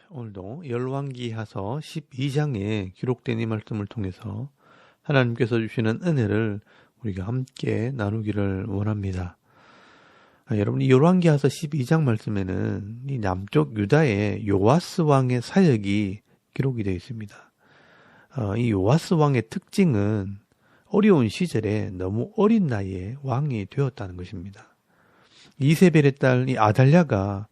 오늘도 열왕기하서 12장에 기록된 이 말씀을 통해서 하나님께서 주시는 은혜를 우리가 함께 나누기를 원합니다. 여러분, 이 열왕기하서 12장 말씀에는 이 남쪽 유다의 요아스 왕의 사역이 기록이 되어 있습니다. 이 요아스 왕의 특징은 어려운 시절에 너무 어린 나이에 왕이 되었다는 것입니다. 이세벨의 딸 이 아달랴가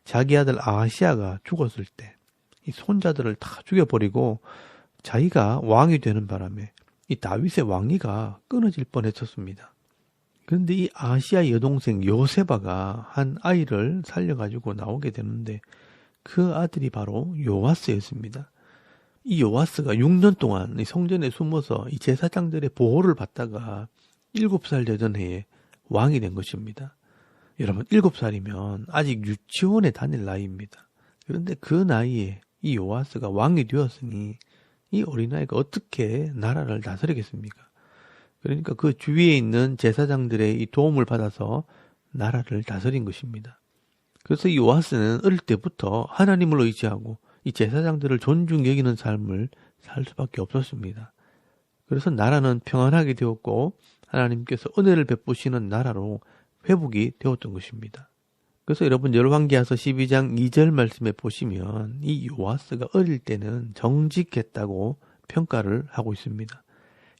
자기 아들 아하시아가 죽었을 때 이 손자들을 다 죽여버리고 자기가 왕이 되는 바람에 이 다윗의 왕위가 끊어질 뻔했었습니다. 그런데 이 아하시아의 여동생 요세바가 한 아이를 살려가지고 나오게 되는데 그 아들이 바로 요아스였습니다. 이 요아스가 6년 동안 이 성전에 숨어서 이 제사장들의 보호를 받다가 7살 되던 해에 왕이 된 것입니다. 여러분, 7살이면 아직 유치원에 다닐 나이입니다. 그런데 그 나이에 이 요아스가 왕이 되었으니 이 어린아이가 어떻게 나라를 다스리겠습니까? 그러니까 그 주위에 있는 제사장들의 이 도움을 받아서 나라를 다스린 것입니다. 그래서 이 요아스는 어릴 때부터 하나님을 의지하고 이 제사장들을 존중히 여기는 삶을 살 수밖에 없었습니다. 그래서 나라는 평안하게 되었고 하나님께서 은혜를 베푸시는 나라로 회복이 되었던 것입니다. 그래서 여러분 열왕기하서 12장 2절 말씀에 보시면 이 요아스가 어릴 때는 정직했다고 평가를 하고 있습니다.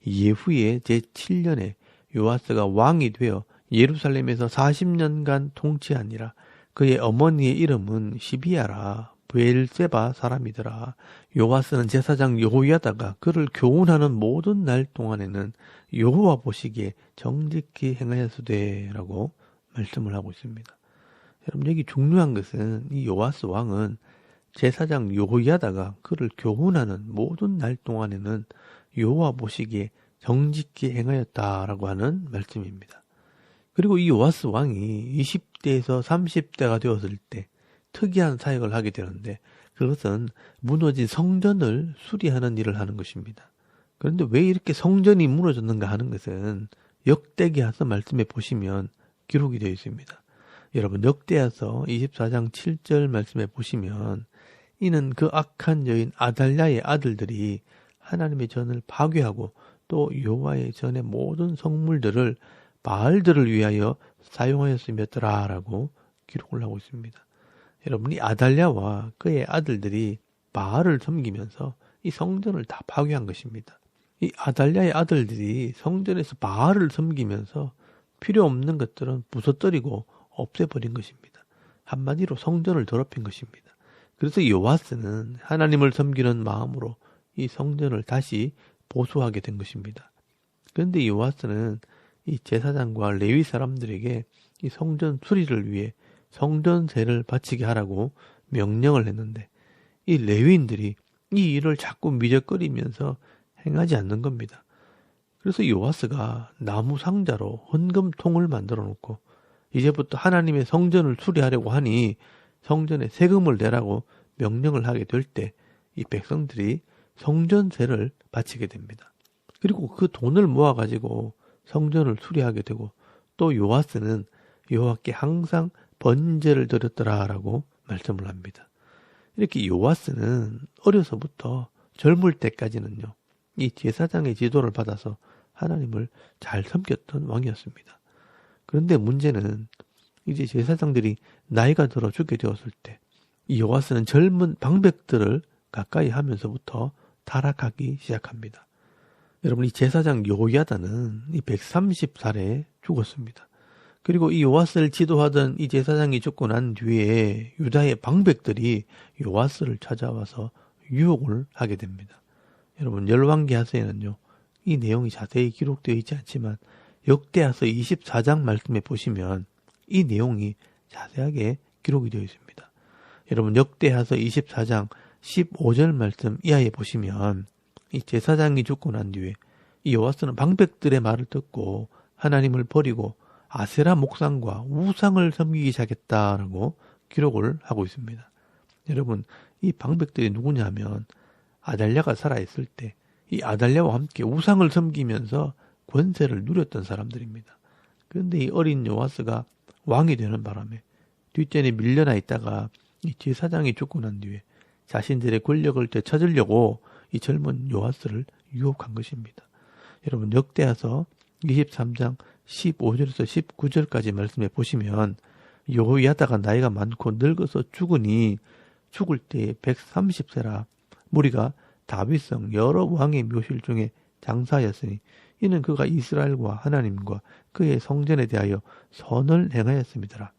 예후에 제7년에 요아스가 왕이 되어 예루살렘에서 40년간 통치하니라. 그의 어머니의 이름은 시비야라. 브엘세바 사람이더라. 요아스는 제사장 여호야다가 그를 교훈하는 모든 날 동안에는 여호와 보시기에 정직히 행하였으되 라고 말씀을 하고 있습니다. 여러분, 여기 중요한 것은 이 요아스 왕은 제사장 여호야다가 그를 교훈하는 모든 날 동안에는 여호와 보시기에 정직히 행하였다라고 하는 말씀입니다. 그리고 이 요아스 왕이 20대에서 30대가 되었을 때 특이한 사역을 하게 되는데 그것은 무너진 성전을 수리하는 일을 하는 것입니다. 그런데 왜 이렇게 성전이 무너졌는가 하는 것은 역대기하서 말씀에 보시면 기록이 되어 있습니다. 여러분, 역대하서 24장 7절 말씀에 보시면 이는 그 악한 여인 아달랴의 아들들이 하나님의 전을 파괴하고 또 여호와의 전의 모든 성물들을 바알들을 위하여 사용하였음이었더라 라고 기록을 하고 있습니다. 여러분, 이 아달랴와 그의 아들들이 바알을 섬기면서 이 성전을 다 파괴한 것입니다. 이 아달랴의 아들들이 성전에서 바알을 섬기면서 필요 없는 것들은 부숴뜨리고 없애버린 것입니다. 한마디로 성전을 더럽힌 것입니다. 그래서 요아스는 하나님을 섬기는 마음으로 이 성전을 다시 보수하게 된 것입니다. 그런데 요아스는 이 제사장과 레위 사람들에게 이 성전 수리를 위해 성전세를 바치게 하라고 명령을 했는데 이 레위인들이 이 일을 자꾸 미적거리면서 행하지 않는 겁니다. 그래서 요아스가 나무 상자로 헌금통을 만들어 놓고 이제부터 하나님의 성전을 수리하려고 하니 성전에 세금을 내라고 명령을 하게 될 때 이 백성들이 성전세를 바치게 됩니다. 그리고 그 돈을 모아가지고 성전을 수리하게 되고 또 요아스는 여호와께 항상 번제를 드렸더라라고 말씀을 합니다. 이렇게 요아스는 어려서부터 젊을 때까지는요, 이 제사장의 지도를 받아서 하나님을 잘 섬겼던 왕이었습니다. 그런데 문제는 이제 제사장들이 나이가 들어 죽게 되었을 때 이 요아스는 젊은 방백들을 가까이 하면서부터 타락하기 시작합니다. 여러분, 이 제사장 여호야다는 이 130살에 죽었습니다. 그리고 이 요아스를 지도하던 이 제사장이 죽고 난 뒤에 유다의 방백들이 요아스를 찾아와서 유혹을 하게 됩니다. 여러분, 열왕기하서에는요, 이 내용이 자세히 기록되어 있지 않지만 역대하서 24장 말씀에 보시면 이 내용이 자세하게 기록이 되어 있습니다. 여러분, 역대하서 24장 15절 말씀 이하에 보시면 이 제사장이 죽고 난 뒤에 이 요아스는 방백들의 말을 듣고 하나님을 버리고 아세라 목상과 우상을 섬기기 시작했다라고 기록을 하고 있습니다. 여러분, 이 방백들이 누구냐 하면 아달랴가 살아있을 때 이 아달랴와 함께 우상을 섬기면서 권세를 누렸던 사람들입니다. 그런데 이 어린 요아스가 왕이 되는 바람에 뒷전에 밀려나 있다가 이 제사장이 죽고 난 뒤에 자신들의 권력을 되찾으려고 이 젊은 요아스를 유혹한 것입니다. 여러분 역대하서 23장 15절에서 19절까지 말씀해 보시면 여호야다가 나이가 많고 늙어서 죽으니 죽을 때에 130세라 무리가 다윗성 여러 왕의 묘실 중에 장사하였으니 이는 그가 이스라엘과 하나님과 그의 성전에 대하여 선을 행하였습니다.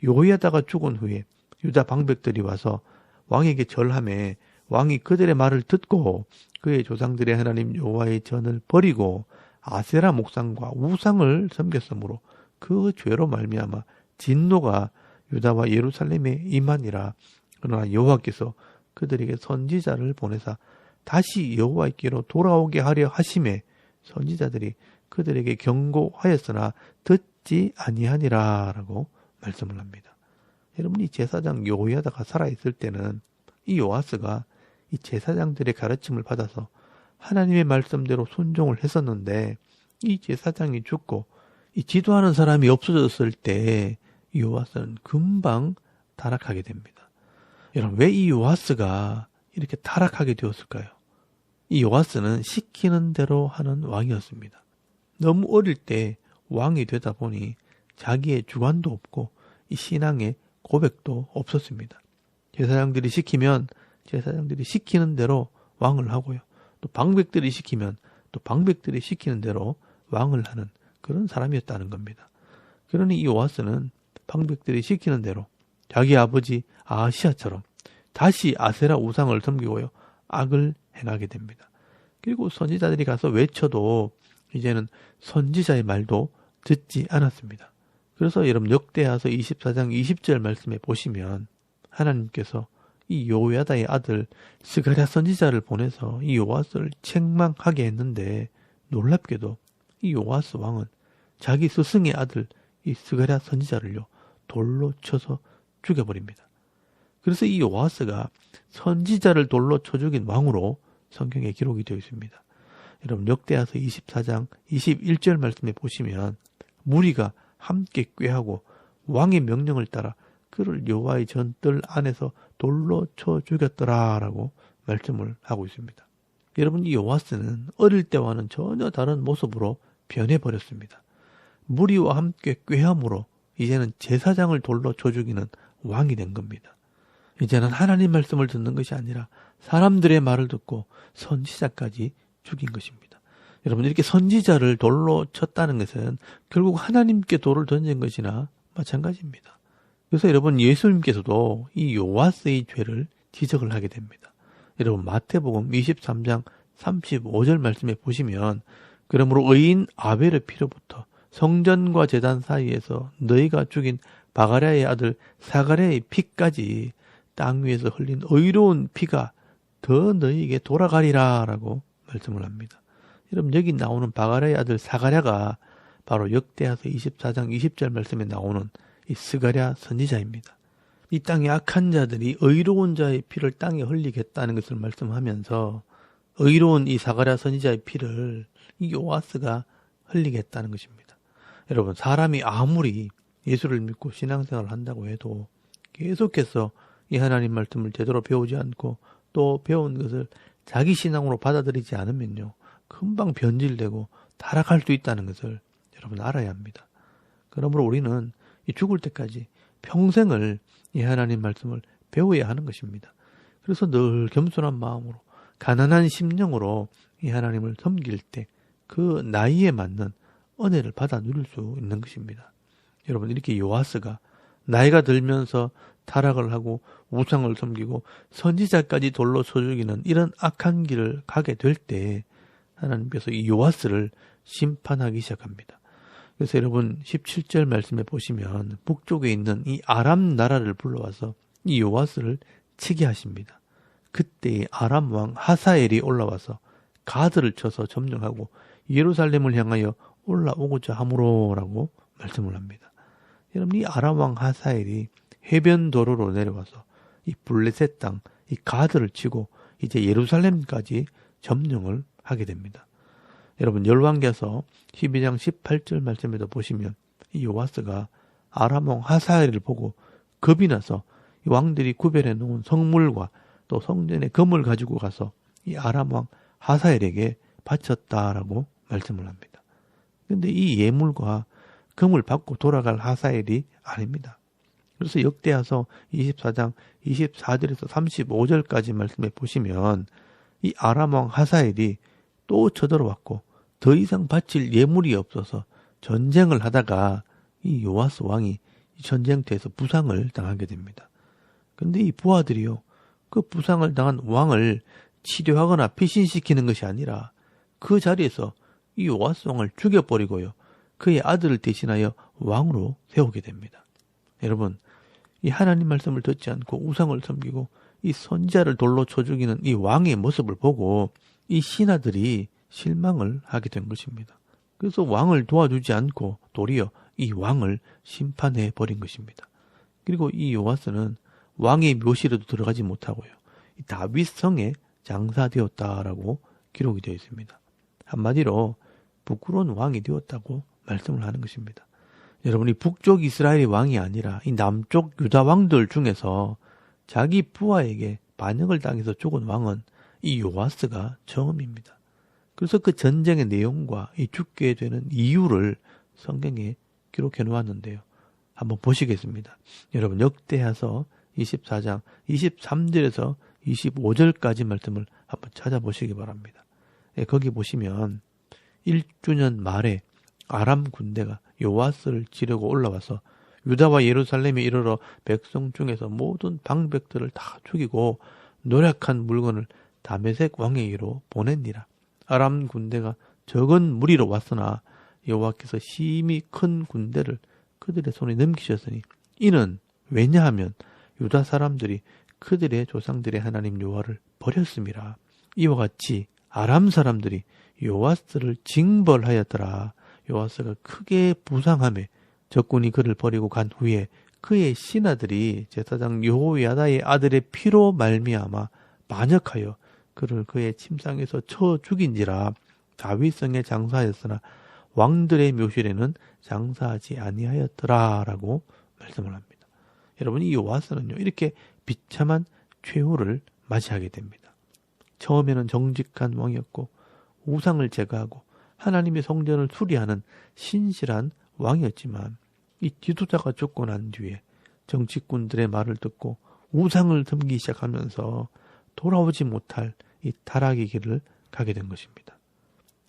여호야다가 죽은 후에 유다 방백들이 와서 왕에게 절하매 왕이 그들의 말을 듣고 그의 조상들의 하나님 여호와의 전을 버리고 아세라 목상과 우상을 섬겼으므로 그 죄로 말미암아 진노가 유다와 예루살렘에 임하니라. 그러나 여호와께서 그들에게 선지자를 보내사 다시 여호와께로 돌아오게 하려 하심에 선지자들이 그들에게 경고하였으나 듣지 아니하니라 라고 말씀을 합니다. 여러분 이 제사장 여호야다가 살아있을 때는 이 요아스가 이 제사장들의 가르침을 받아서 하나님의 말씀대로 순종을 했었는데 이 제사장이 죽고 이 지도하는 사람이 없어졌을 때 이 요아스는 금방 타락하게 됩니다. 여러분 왜 이 요아스가 이렇게 타락하게 되었을까요? 이 요아스는 시키는 대로 하는 왕이었습니다. 너무 어릴 때 왕이 되다 보니 자기의 주관도 없고 이 신앙의 고백도 없었습니다. 제사장들이 시키면 제사장들이 시키는 대로 왕을 하고요. 또 방백들이 시키면 또 방백들이 시키는 대로 왕을 하는 그런 사람이었다는 겁니다. 그러니 이 요아스는 방백들이 시키는 대로 자기 아버지 아하시아처럼 다시 아세라 우상을 섬기고요. 악을 행하게 됩니다. 그리고 선지자들이 가서 외쳐도 이제는 선지자의 말도 듣지 않았습니다. 그래서 여러분 역대하서 24장 20절 말씀에 보시면 하나님께서 이 여호야다의 아들 스가랴 선지자를 보내서 이 요아스를 책망하게 했는데 놀랍게도 이 요아스 왕은 자기 스승의 아들 이 스가랴 선지자를요 돌로 쳐서 죽여버립니다. 그래서 이 요아스가 선지자를 돌로 쳐 죽인 왕으로 성경에 기록이 되어 있습니다. 여러분 역대하서 24장 21절 말씀에 보시면 무리가 함께 꾀하고 왕의 명령을 따라 그를 여호와의 전뜰 안에서 돌로 쳐 죽였더라라고 말씀을 하고 있습니다. 여러분 이 요아스는 어릴 때와는 전혀 다른 모습으로 변해버렸습니다. 무리와 함께 꾀함으로 이제는 제사장을 돌로 쳐 죽이는 왕이 된 겁니다. 이제는 하나님 말씀을 듣는 것이 아니라 사람들의 말을 듣고 선지자까지 죽인 것입니다. 여러분 이렇게 선지자를 돌로 쳤다는 것은 결국 하나님께 돌을 던진 것이나 마찬가지입니다. 그래서 여러분 예수님께서도 이 요아스의 죄를 지적을 하게 됩니다. 여러분 마태복음 23장 35절 말씀에 보시면 그러므로 의인 아벨의 피로부터 성전과 제단 사이에서 너희가 죽인 바가랴의 아들 사가랴의 피까지 땅 위에서 흘린 의로운 피가 더 너희에게 돌아가리라 라고 말씀을 합니다. 여러분 여기 나오는 바가랴의 아들 사가랴가 바로 역대하서 24장 20절 말씀에 나오는 이 스가랴 선지자입니다. 이 땅의 악한 자들이 의로운 자의 피를 땅에 흘리겠다는 것을 말씀하면서 의로운 이 사가랴 선지자의 피를 이 요아스가 흘리겠다는 것입니다. 여러분 사람이 아무리 예수를 믿고 신앙생활을 한다고 해도 계속해서 이 하나님 말씀을 제대로 배우지 않고 또 배운 것을 자기 신앙으로 받아들이지 않으면요 금방 변질되고 타락할 수 있다는 것을 여러분 알아야 합니다. 그러므로 우리는 이 죽을 때까지 평생을 이 하나님 말씀을 배워야 하는 것입니다. 그래서 늘 겸손한 마음으로 가난한 심령으로 이 하나님을 섬길 때 그 나이에 맞는 은혜를 받아 누릴 수 있는 것입니다. 여러분 이렇게 요아스가 나이가 들면서 타락을 하고 우상을 섬기고 선지자까지 돌로 쳐 죽이는 이런 악한 길을 가게 될 때 하나님께서 이 요아스를 심판하기 시작합니다. 그래서 여러분 17절 말씀에 보시면 북쪽에 있는 이 아람 나라를 불러와서 이 요아스를 치게 하십니다. 그때 아람 왕 하사엘이 올라와서 가드를 쳐서 점령하고 예루살렘을 향하여 올라오고자 함으로라고 말씀을 합니다. 여러분 이 아람 왕 하사엘이 해변 도로로 내려와서 이 블레셋 땅, 이 가드를 치고 이제 예루살렘까지 점령을 하게 됩니다. 여러분 열왕기서 12장 18절 말씀에도 보시면 이 요아스가 아람 왕 하사엘을 보고 겁이 나서 이 왕들이 구별해 놓은 성물과 또 성전의 금을 가지고 가서 이 아람 왕 하사엘에게 바쳤다라고 말씀을 합니다. 그런데 이 예물과 금을 받고 돌아갈 하사엘이 아닙니다. 그래서 역대하서 24장 24절에서 35절까지 말씀해 보시면 이 아람 왕 하사엘이 또 쳐들어왔고 더 이상 바칠 예물이 없어서 전쟁을 하다가 이 요아스 왕이 이 전쟁터에서 부상을 당하게 됩니다. 그런데 이 부하들이요, 그 부상을 당한 왕을 치료하거나 피신시키는 것이 아니라 그 자리에서 이 요아스 왕을 죽여버리고요, 그의 아들을 대신하여 왕으로 세우게 됩니다. 여러분, 이 하나님 말씀을 듣지 않고 우상을 섬기고 이 선지자를 돌로 쳐 죽이는 이 왕의 모습을 보고 이 신하들이 실망을 하게 된 것입니다. 그래서 왕을 도와주지 않고 도리어 이 왕을 심판해 버린 것입니다. 그리고 이 요아스는 왕의 묘실에도 들어가지 못하고요, 이 다윗 성에 장사되었다라고 기록이 되어 있습니다. 한마디로 부끄러운 왕이 되었다고 말씀을 하는 것입니다. 여러분이 북쪽 이스라엘의 왕이 아니라 이 남쪽 유다 왕들 중에서 자기 부하에게 반역을 당해서 죽은 왕은 이 요아스가 처음입니다. 그래서 그 전쟁의 내용과 이 죽게 되는 이유를 성경에 기록해 놓았는데요. 한번 보시겠습니다. 여러분, 역대하서 24장 23절에서 25절까지 말씀을 한번 찾아보시기 바랍니다. 거기 보시면 1주년 말에 아람 군대가 요아스를 지르고 올라와서 유다와 예루살렘에 이르러 백성 중에서 모든 방백들을 다 죽이고 노략한 물건을 다메섹 왕에게로 보냈니라. 아람 군대가 적은 무리로 왔으나 여호와께서 심히 큰 군대를 그들의 손에 넘기셨으니 이는 왜냐하면 유다 사람들이 그들의 조상들의 하나님 여호와를 버렸음이라. 이와 같이 아람 사람들이 요아스를 징벌하였더라. 요아스가 크게 부상하며 적군이 그를 버리고 간 후에 그의 신하들이 제사장 여호야다의 아들의 피로 말미암아 반역하여 그를 그의 침상에서 쳐 죽인지라. 다윗성에 장사하였으나 왕들의 묘실에는 장사하지 아니하였더라 라고 말씀을 합니다. 여러분, 이 요아스는요, 이렇게 비참한 최후를 맞이하게 됩니다. 처음에는 정직한 왕이었고 우상을 제거하고 하나님의 성전을 수리하는 신실한 왕이었지만 이 지도자가 죽고 난 뒤에 정치꾼들의 말을 듣고 우상을 섬기기 시작하면서 돌아오지 못할 이 타락의 길을 가게 된 것입니다.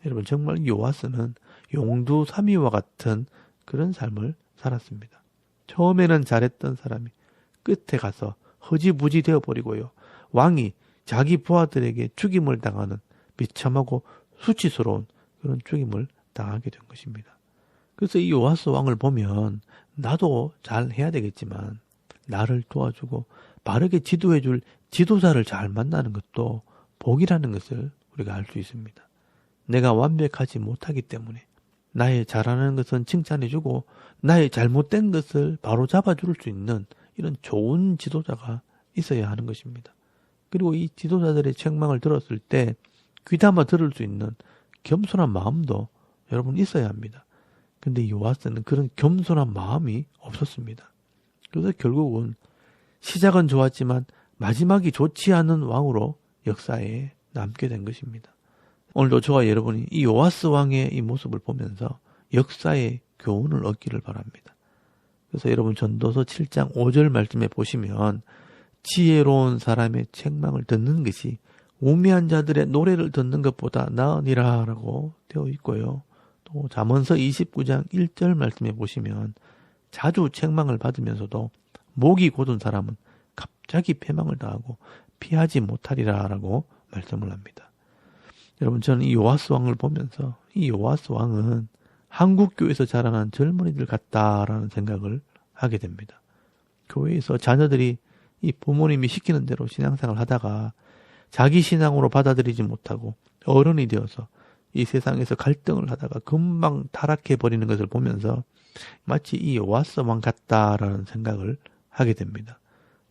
여러분, 정말 요아스는 용두사미와 같은 그런 삶을 살았습니다. 처음에는 잘했던 사람이 끝에 가서 허지부지 되어버리고요, 왕이 자기 부하들에게 죽임을 당하는 비참하고 수치스러운 그런 죽임을 당하게 된 것입니다. 그래서 이 요아스 왕을 보면 나도 잘 해야 되겠지만 나를 도와주고 바르게 지도해줄 지도자를 잘 만나는 것도 복이라는 것을 우리가 알 수 있습니다. 내가 완벽하지 못하기 때문에 나의 잘하는 것은 칭찬해주고 나의 잘못된 것을 바로 잡아줄 수 있는 이런 좋은 지도자가 있어야 하는 것입니다. 그리고 이 지도자들의 책망을 들었을 때 귀담아 들을 수 있는 겸손한 마음도 여러분 있어야 합니다. 근데 요아스는 그런 겸손한 마음이 없었습니다. 그래서 결국은 시작은 좋았지만 마지막이 좋지 않은 왕으로 역사에 남게 된 것입니다. 오늘도 저와 여러분이 이 요아스 왕의 이 모습을 보면서 역사의 교훈을 얻기를 바랍니다. 그래서 여러분, 전도서 7장 5절 말씀에 보시면 지혜로운 사람의 책망을 듣는 것이 우매한 자들의 노래를 듣는 것보다 나으니라 라고 되어 있고요. 또 잠언서 29장 1절 말씀에 보시면 자주 책망을 받으면서도 목이 곧은 사람은 갑자기 패망을 당하고 피하지 못하리라 라고 말씀을 합니다. 여러분, 저는 이 요아스 왕을 보면서 이 요아스 왕은 한국교회에서 자라난 젊은이들 같다라는 생각을 하게 됩니다. 교회에서 자녀들이 이 부모님이 시키는 대로 신앙생활을 하다가 자기 신앙으로 받아들이지 못하고 어른이 되어서 이 세상에서 갈등을 하다가 금방 타락해버리는 것을 보면서 마치 이 요아스 왕 같다라는 생각을 하게 됩니다.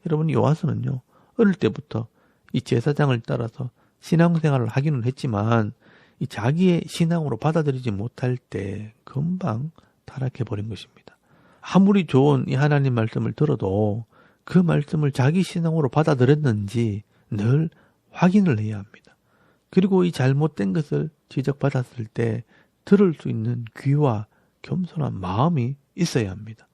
여러분, 요아스는요, 어릴 때부터 이 제사장을 따라서 신앙생활을 하기는 했지만 이 자기의 신앙으로 받아들이지 못할 때 금방 타락해버린 것입니다. 아무리 좋은 이 하나님 말씀을 들어도 그 말씀을 자기 신앙으로 받아들였는지 늘 확인을 해야 합니다. 그리고 이 잘못된 것을 지적받았을 때 들을 수 있는 귀와 겸손한 마음이 있어야 합니다.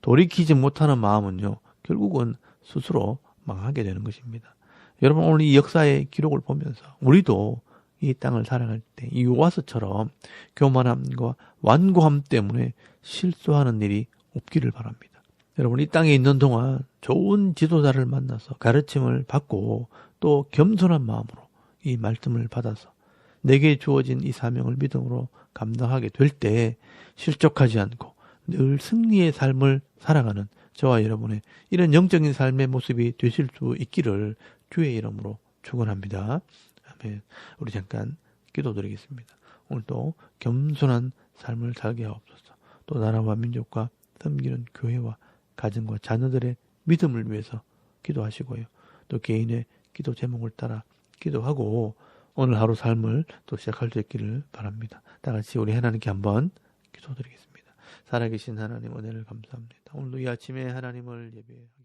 돌이키지 못하는 마음은요, 결국은 스스로 망하게 되는 것입니다. 여러분, 오늘 이 역사의 기록을 보면서 우리도 이 땅을 살아갈 때 이 요아스처럼 교만함과 완고함 때문에 실수하는 일이 없기를 바랍니다. 여러분, 이 땅에 있는 동안 좋은 지도자를 만나서 가르침을 받고 또 겸손한 마음으로 이 말씀을 받아서 내게 주어진 이 사명을 믿음으로 감당하게 될 때 실족하지 않고 늘 승리의 삶을 살아가는 저와 여러분의 이런 영적인 삶의 모습이 되실 수 있기를 주의 이름으로 축원합니다. 아멘. 우리 잠깐 기도드리겠습니다. 오늘도 겸손한 삶을 살게 하옵소서. 또 나라와 민족과 섬기는 교회와 가정과 자녀들의 믿음을 위해서 기도하시고요. 또 개인의 기도 제목을 따라 기도하고 오늘 하루 삶을 또 시작할 수 있기를 바랍니다. 다 같이 우리 하나님께 한번 기도드리겠습니다. 살아계신 하나님 은혜를 감사합니다. 오늘도 이 아침에 하나님을 예배합니다.